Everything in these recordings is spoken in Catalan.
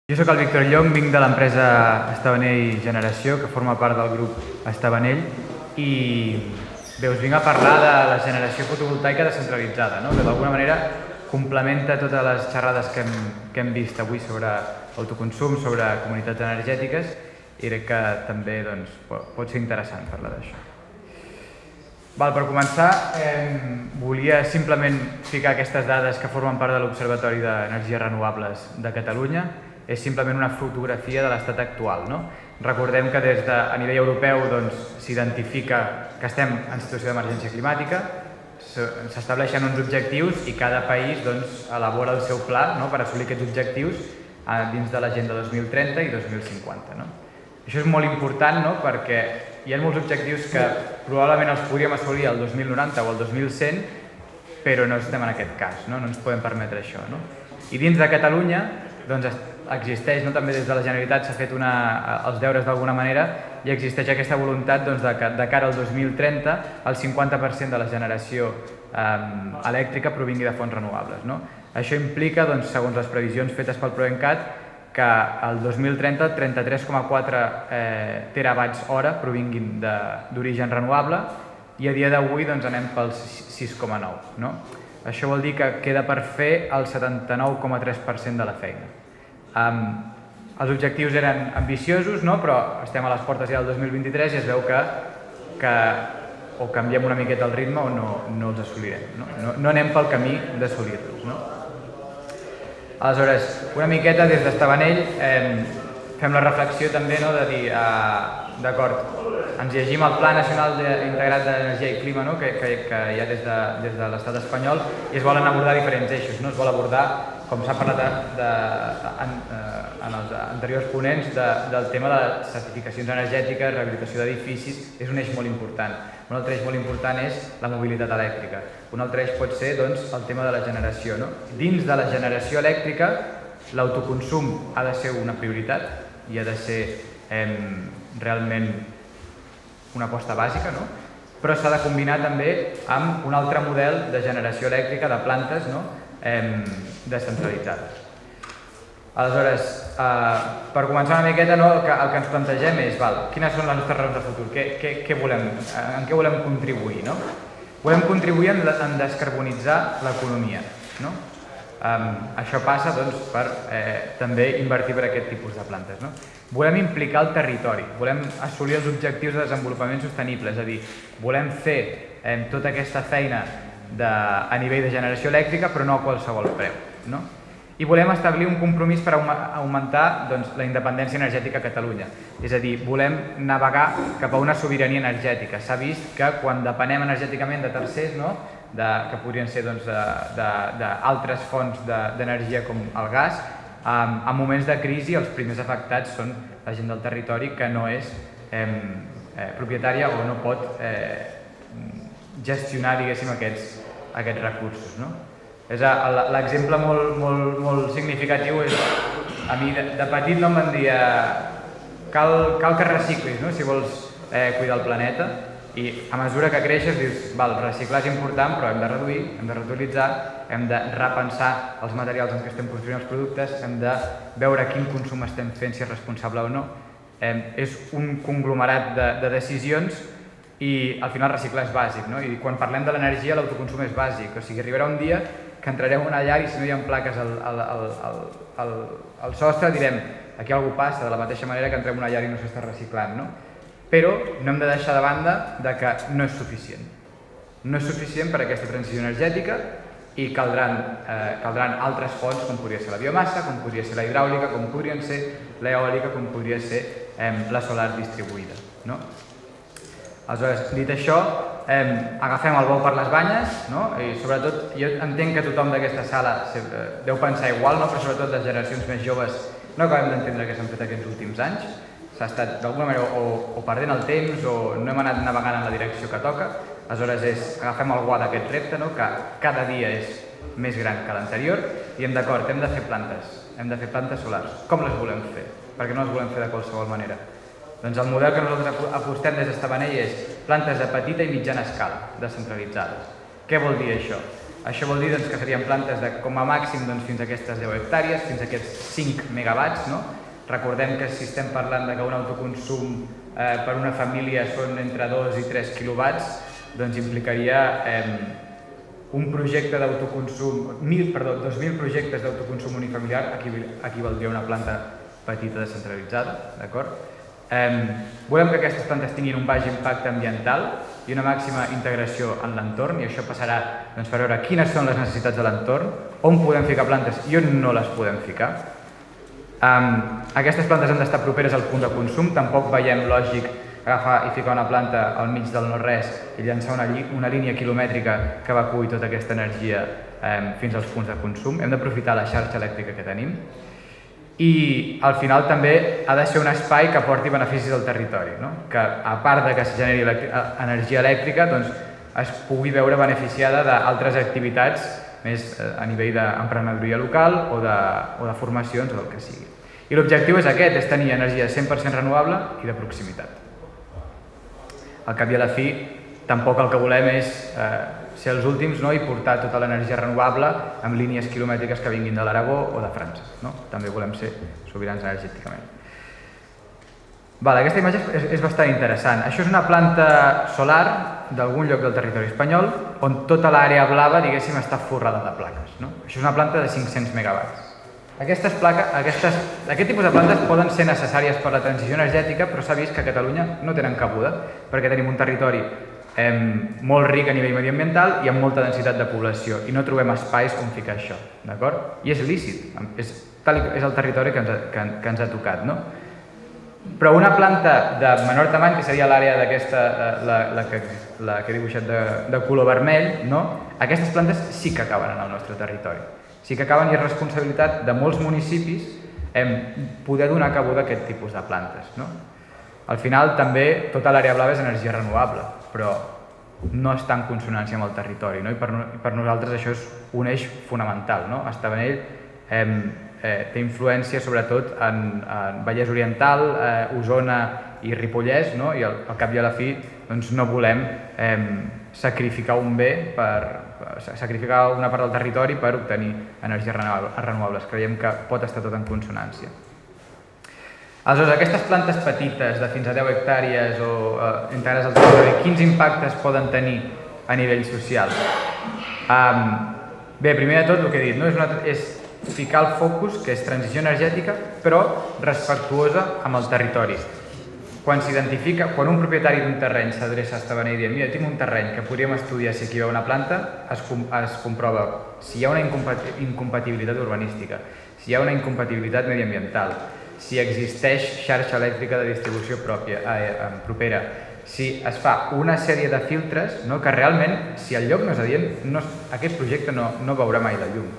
Jo sóc el Víctor Llong, vinc de l'empresa Estavanell Generació, que forma part del grup Estavanell, i bé, us vinc a parlar de la generació fotovoltaica descentralitzada, no? Que d'alguna manera complementa totes les xerrades que hem vist avui sobre autoconsum, sobre comunitats energètiques, i crec que també pot ser interessant parlar d'això. Per començar, volia simplement ficar aquestes dades que formen part de l'Observatori d'Energies Renovables de Catalunya. És simplement una fotografia de l'estat actual. Recordem que a nivell europeu s'identifica que estem en situació d'emergència climàtica, s'estableixen uns objectius i cada país elabora el seu pla per assolir aquests objectius dins de l'Agenda 2030 i 2050. Això és molt important perquè hi ha molts objectius que probablement els podríem assolir el 2090 o el 2100, però no estem en aquest cas, no ens podem permetre això. I dins de Catalunya existeix, també des de la Generalitat s'ha fet els deures d'alguna manera i existeix aquesta voluntat de cara al 2030 el 50% de la generació elèctrica provingui de fonts renovables. Això implica, segons les previsions fetes pel PROENCAT, que al 2030 33,4 terawatts hora provinguin d'origen renovable i a dia d'avui anem pels 6,9. Això vol dir que queda per fer el 79,3% de la feina. Els objectius eren ambiciosos, però estem a les portes ja del 2023 i es veu que o canviem una miqueta el ritme o no els assolirem. No anem pel camí d'assolir-los. Aleshores, una miqueta des d'Estavanell fem la reflexió també de dir, d'acord, ens llegim el Pla Nacional Integrat d'Energia i Clima que hi ha des de l'estat espanyol i es volen abordar diferents eixos. Es vol abordar, com s'ha parlat en els anteriors ponents, del tema de certificacions energètiques, rehabilitació d'edificis, és un eix molt important. Un altre eix molt important és la mobilitat elèctrica. Un altre eix pot ser el tema de la generació. Dins de la generació elèctrica, l'autoconsum ha de ser una prioritat i ha de ser realment una aposta bàsica, però s'ha de combinar també amb un altre model de generació elèctrica de plantes descentralitzades. Aleshores, per començar una miqueta, el que ens plantegem és quines són les nostres raons de futur, en què volem contribuir. Volem contribuir en descarbonitzar l'economia. Això passa per també invertir per aquest tipus de plantes. Volem implicar el territori, volem assolir els objectius de desenvolupament sostenible, és a dir, volem fer tota aquesta feina a nivell de generació elèctrica, però no a qualsevol preu. I volem establir un compromís per augmentar la independència energètica a Catalunya. És a dir, volem navegar cap a una sobirania energètica. S'ha vist que quan depenem energèticament de tercers, que podrien ser d'altres fonts d'energia com el gas, en moments de crisi els primers afectats són la gent del territori que no és propietària o no pot gestionar, diguéssim, aquests recursos. L'exemple molt significatiu és, a mi de petit em van dir cal que reciclis si vols cuidar el planeta, i a mesura que creixes dius, reciclar és important, però hem de reduir, hem de reutilitzar, hem de repensar els materials en què estem construint els productes, hem de veure quin consum estem fent, si és responsable o no. És un conglomerat de decisions i al final reciclar és bàsic. I quan parlem de l'energia, l'autoconsum és bàsic. O sigui, arribarà un dia que entrarem a una llar i si no hi ha plaques al sostre direm aquí algú passa, de la mateixa manera que entrem a una llar i no s'està reciclant. Però no hem de deixar de banda que no és suficient. No és suficient per a aquesta transició energètica i caldran altres fonts com podria ser la biomassa, com podria ser la hidràulica, com podrien ser l'eòlica, com podria ser la solar distribuïda. Aleshores, dit això, agafem el bou per les banyes i sobretot jo entenc que tothom d'aquesta sala deu pensar igual, però sobretot les generacions més joves no acabem d'entendre què s'han fet aquests últims anys. S'ha estat d'alguna manera o perdent el temps o no hem anat navegant en la direcció que toca. Aleshores agafem el guà d'aquest repte, que cada dia és més gran que l'anterior, i d'acord, hem de fer plantes solars. Com les volem fer? Perquè no les volem fer de qualsevol manera. Doncs el model que nosaltres apostem des d'Estavanell és plantes de petita i mitjana escala, descentralitzades. Què vol dir això? Això vol dir que serien plantes de com a màxim fins a aquestes 10 hectàrees, fins a aquests 5 megawatts. Recordem que si estem parlant que un autoconsum per una família són entre 2 i 3 quilowatts, doncs implicaria un projecte d'autoconsum, 2.000 projectes d'autoconsum unifamiliar equivaldria a una planta petita descentralitzada, d'acord? Volem que aquestes plantes tinguin un baix impacte ambiental i una màxima integració en l'entorn, i això passarà per veure quines són les necessitats de l'entorn, on podem ficar plantes i on no les podem ficar. Aquestes plantes han d'estar properes al punt de consum, tampoc veiem lògic agafar i ficar una planta al mig del no-res i llançar una línia quilomètrica que evacuï tota aquesta energia fins als punts de consum. Hem d'aprofitar la xarxa elèctrica que tenim i al final també ha de ser un espai que aporti beneficis al territori, que a part de que es generi energia elèctrica es pugui veure beneficiada d'altres activitats més a nivell d'emprenedoria local o de formacions o del que sigui. I l'objectiu és aquest, és tenir energia 100% renovable i de proximitat. Al cap i a la fi, tampoc el que volem és ser els últims i portar tota l'energia renovable amb línies quilomètriques que vinguin de l'Aragó o de França. També volem ser sobirans energèticament. Aquesta imatge és bastant interessant. Això és una planta solar d'algun lloc del territori espanyol on tota l'àrea blava, diguéssim, està forrada de plaques. Això és una planta de 500 megawatts. Aquest tipus de plantes poden ser necessàries per la transició energètica, però s'ha vist que a Catalunya no tenen cabuda, perquè tenim un territori molt ric a nivell mediambiental i amb molta densitat de població, i no trobem espais on ficar això, d'acord? I és lícit, és el territori que ens ha tocat, no? Però una planta de menor tamany, que seria l'àrea d'aquesta, la que he dibuixat de color vermell, aquestes plantes sí que acaben en el nostre territori. Sí que acaben i és responsabilitat de molts municipis poder donar cabuda a aquest tipus de plantes. Al final també tota l'àrea blava és energia renovable, però no està en consonància amb el territori, i per nosaltres això és un eix fonamental. Estavanell té influència sobretot en Vallès Oriental, Osona i Ripollès, i al cap i a la fi no volem sacrificar un bé, sacrificar una part del territori per obtenir energies renovables. Creiem que pot estar tot en consonància. Aleshores, aquestes plantes petites de fins a 10 hectàrees o integrades al territori, quins impactes poden tenir a nivell social? Bé, primer de tot, el que he dit, és ficar el focus, que és transició energètica, però respectuosa amb el territori. Quan un propietari d'un terreny s'adreça a Estavanell i diu mira, tinc un terreny que podríem estudiar si aquí hi ha una planta, es comprova si hi ha una incompatibilitat urbanística, si hi ha una incompatibilitat mediambiental, si existeix xarxa elèctrica de distribució propera, si es fa una sèrie de filtres que realment, si el lloc no és adient, aquest projecte no veurà mai la llum.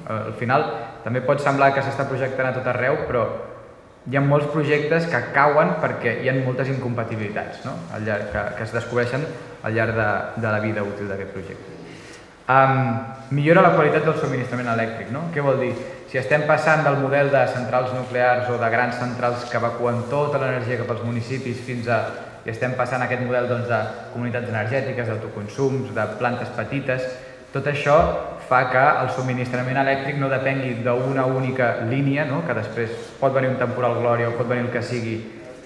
Al final també pot semblar que s'està projectant a tot arreu, però hi ha molts projectes que cauen perquè hi ha moltes incompatibilitats que es descobreixen al llarg de la vida útil d'aquest projecte. Millora la qualitat del subministrament elèctric. Què vol dir? Si estem passant del model de centrals nuclears o de grans centrals que evacuen tota l'energia cap als municipis i estem passant a aquest model de comunitats energètiques, d'autoconsums, de plantes petites, tot això fa que el subministrament elèctric no depengui d'una única línia, que després pot venir un temporal glòria o pot venir el que sigui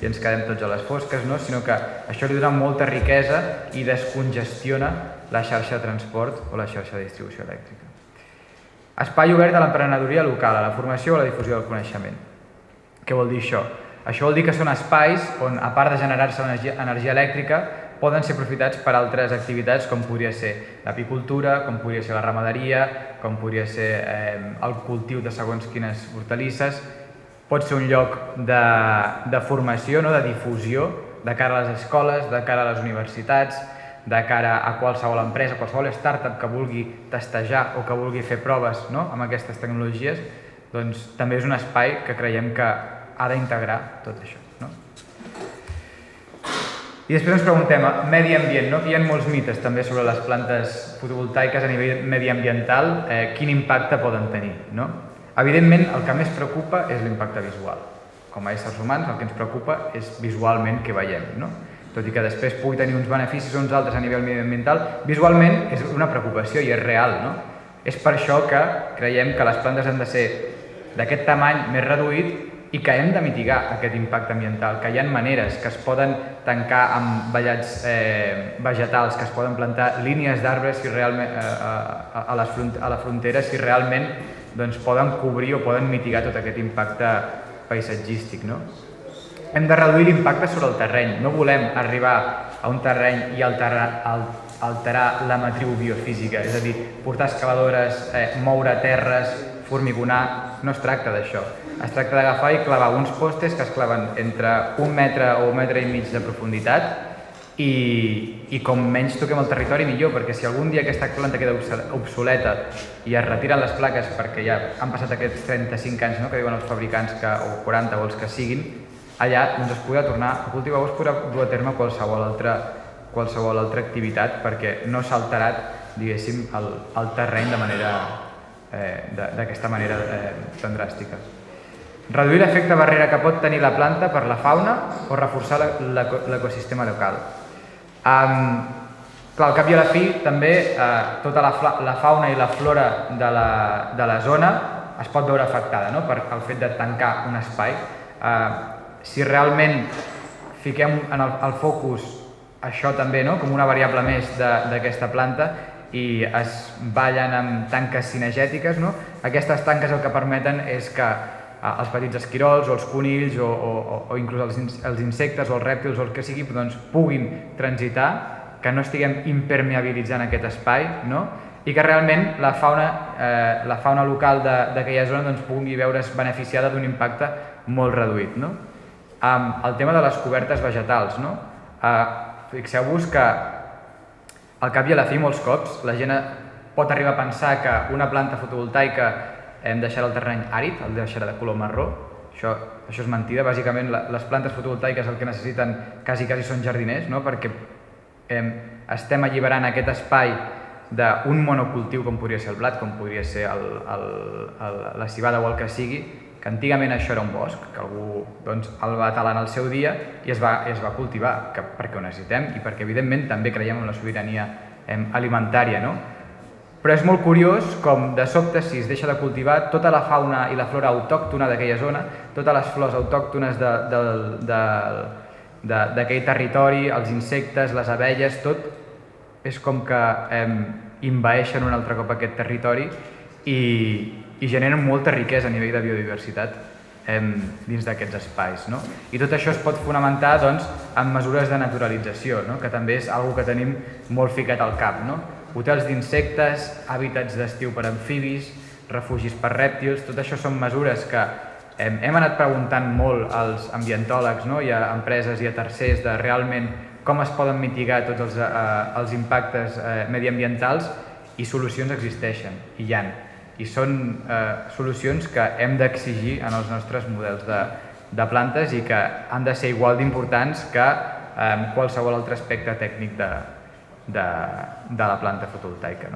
i ens quedem tots a les fosques, sinó que això li dona molta riquesa i descongestiona la xarxa de transport o la xarxa de distribució elèctrica. Espai obert a l'emprenedoria local, a la formació o a la difusió del coneixement. Què vol dir això? Això vol dir que són espais on, a part de generar-se energia elèctrica, poden ser aprofitats per altres activitats com podria ser l'apicultura, com podria ser la ramaderia, com podria ser el cultiu de segons quines hortalisses. Pot ser un lloc de formació, de difusió, de cara a les escoles, de cara a les universitats, de cara a qualsevol empresa, qualsevol startup que vulgui testejar o que vulgui fer proves amb aquestes tecnologies, doncs també és un espai que creiem que ha d'integrar tot això. I després ens preguntem, medi ambient, hi ha molts mites també sobre les plantes fotovoltaiques a nivell mediambiental, quin impacte poden tenir. Evidentment, el que més preocupa és l'impacte visual. Com a éssers humans, el que ens preocupa és visualment què veiem. Tot i que després pugui tenir uns beneficis o uns altres a nivell mediambiental, visualment és una preocupació i és real. És per això que creiem que les plantes han de ser d'aquest tamany més reduït i que hem de mitigar aquest impacte ambiental, que hi ha maneres, que es poden tancar amb vallats vegetals, que es poden plantar línies d'arbres a la frontera si realment poden cobrir o poden mitigar tot aquest impacte paisatgístic. Hem de reduir l'impacte sobre el terreny, no volem arribar a un terreny i alterar la matriu biofísica, és a dir, portar excavadores, moure terres, formigonar, no es tracta d'això. Es tracta d'agafar i clavar uns postes que es claven entre 1 metre o 1 metre i mig de profunditat i com menys toquem el territori millor, perquè si algun dia aquesta planta queda obsoleta i es retiren les plaques perquè ja han passat aquests 35 anys que diuen els fabricants o 40 o els que siguin, allà es podrà tornar a cultivar o es podrà dur a terme qualsevol altra activitat perquè no s'ha alterat, diguéssim, el terreny d'aquesta manera tan dràstica. Reduir l'efecte barrera que pot tenir la planta per la fauna o reforçar l'ecosistema local. Clar, al cap i a la fi, també tota la fauna i la flora de la zona es pot veure afectada pel fet de tancar un espai. Si realment fiquem en el focus això també com una variable més d'aquesta planta i es ballen amb tanques cinegètiques, aquestes tanques el que permeten és que els petits esquirols o els conills o inclús els insectes o els rèptils o el que sigui puguin transitar, que no estiguem impermeabilitzant aquest espai i que realment la fauna local d'aquella zona pugui veure's beneficiada d'un impacte molt reduït. El tema de les cobertes vegetals. Fixeu-vos que al cap i a la fi molts cops la gent pot arribar a pensar que una planta fotovoltaica deixarà el terreny àrid, el deixarà de color marró. Això és mentida. Bàsicament les plantes fotovoltaiques el que necessiten quasi són jardiners, perquè estem alliberant aquest espai d'un monocultiu com podria ser el blat, com podria ser la civada o el que sigui, que antigament això era un bosc, que algú el va talar en el seu dia i es va cultivar, perquè ho necessitem i perquè evidentment també creiem en la sobirania alimentària. Però és molt curiós com de sobte si es deixa de cultivar tota la fauna i la flora autòctona d'aquella zona, totes les flors autòctones d'aquell territori, els insectes, les abelles, tot és com que envaeixen un altre cop aquest territori i generen molta riquesa a nivell de biodiversitat dins d'aquests espais. I tot això es pot fonamentar en mesures de naturalització, que també és una cosa que tenim molt ficat al cap. Hotels d'insectes, hàbitats d'estiu per amfibis, refugis per rèptils, tot això són mesures que hem anat preguntant molt als ambientòlegs i a empreses i a tercers de realment com es poden mitigar tots els impactes mediambientals i solucions existeixen, i hi ha. I són solucions que hem d'exigir en els nostres models de plantes i que han de ser igual d'importants que qualsevol altre aspecte tècnic de la planta fotovoltaica.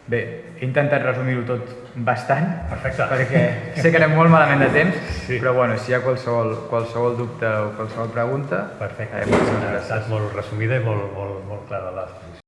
Bé, he intentat resumir-ho tot bastant, perquè sé que anem molt malament de temps, però si hi ha qualsevol dubte o qualsevol pregunta... Perfecte, ha estat molt resumida i molt clara l'exposició.